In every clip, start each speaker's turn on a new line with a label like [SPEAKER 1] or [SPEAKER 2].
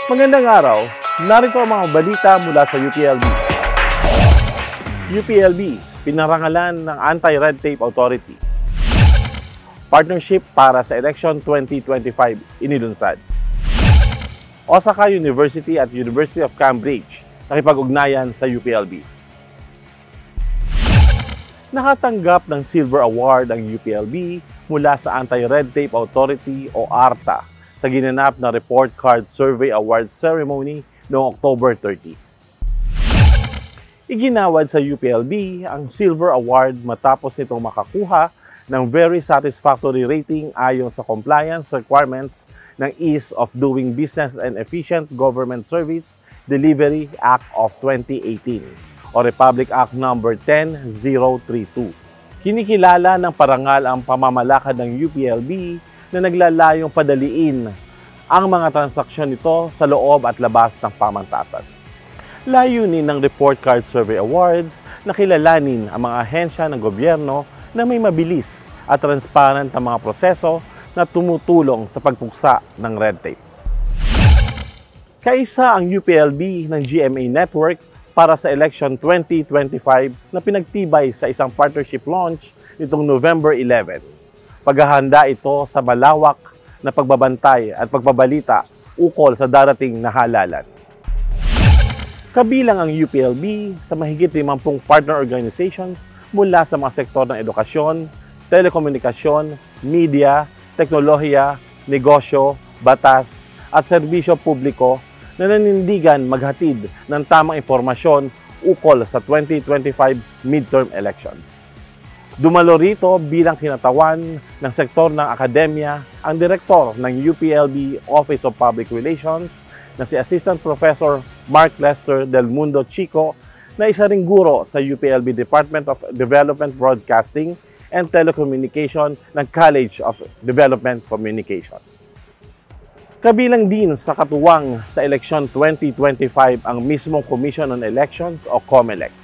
[SPEAKER 1] Magandang araw, narito ang mga balita mula sa UPLB. UPLB, pinarangalan ng Anti-Red Tape Authority. Partnership para sa Election 2025 inilunsad. Osaka University at University of Cambridge nakipag-ugnayan sa UPLB. Nakatanggap ng Silver Award ang UPLB mula sa Anti-Red Tape Authority o ARTA sa ginanap na Report Card Survey Awards Ceremony noong October 30. Iginawad sa UPLB ang Silver Award matapos nitong makakuha ng very satisfactory rating ayon sa compliance requirements ng Ease of Doing Business and Efficient Government Service Delivery Act of 2018 o Republic Act No. 10032. Kinikilala ng parangal ang pamamalakad ng UPLB na naglalayong padaliin ang mga transaksyon nito sa loob at labas ng pamantasan. Layunin ng Report Card Survey Awards na kilalanin ang mga ahensya ng gobyerno na may mabilis at transparent na mga proseso na tumutulong sa pagpuksa ng red tape. Kaisa ang UPLB ng GMA Network para sa Election 2025 na pinagtibay sa isang partnership launch nitong November 11. Paghahanda ito sa malawak na pagbabantay at pagbabalita ukol sa darating na halalan. Kabilang ang UPLB sa mahigit 50 partner organizations mula sa mga sektor ng edukasyon, telekomunikasyon, media, teknolohiya, negosyo, batas at serbisyo publiko na nanindigan maghatid ng tamang impormasyon ukol sa 2025 midterm elections. Dumalo rito bilang kinatawan ng sektor ng akademya ang direktor ng UPLB Office of Public Relations na si Assistant Professor Mark Lester Del Mundo Chico na isa ring guro sa UPLB Department of Development Broadcasting and Telecommunication ng College of Development Communication. Kabilang din sa katuwang sa Election 2025 ang mismong Commission on Elections o COMELEC.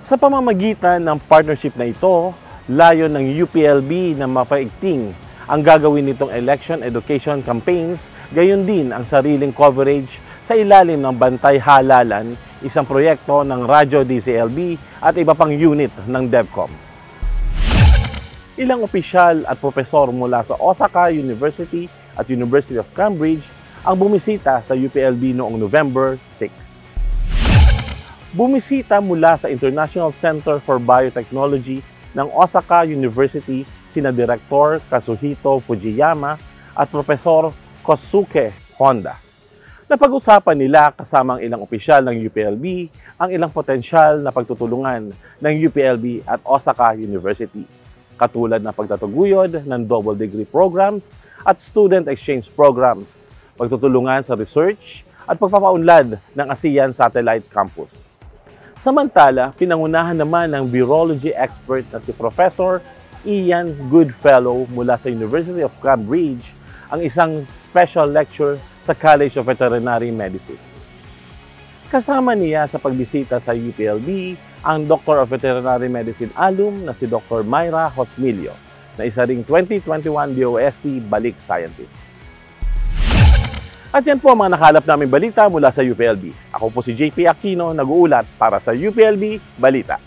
[SPEAKER 1] Sa pamamagitan ng partnership na ito, layon ng UPLB na mapaigting ang gagawin nitong election education campaigns, gayon din ang sariling coverage sa ilalim ng Bantay Halalan, isang proyekto ng Radyo DCLB at iba pang unit ng DevCom. Ilang opisyal at propesor mula sa Osaka University at University of Cambridge ang bumisita sa UPLB noong November 6. Bumisita mula sa International Center for Biotechnology ng Osaka University sina Direktor Kazuhito Fujiyama at Profesor Kosuke Honda. Napag-usapan nila kasamang ilang opisyal ng UPLB ang ilang potensyal na pagtutulungan ng UPLB at Osaka University, katulad ng pagtataguyod ng double degree programs at student exchange programs, pagtutulungan sa research at pagpapaunlad ng ASEAN Satellite Campus. Samantala, pinangunahan naman ng virology expert na si Professor Ian Goodfellow mula sa University of Cambridge ang isang special lecture sa College of Veterinary Medicine. Kasama niya sa pagbisita sa UPLB ang Doctor of Veterinary Medicine alum na si Dr. Myra Hosmilio na isa ring 2021 DOST Balik Scientist. At yan po ang mga nakalap naming balita mula sa UPLB. Ako po si JP Aquino, nag-uulat para sa UPLB Balita.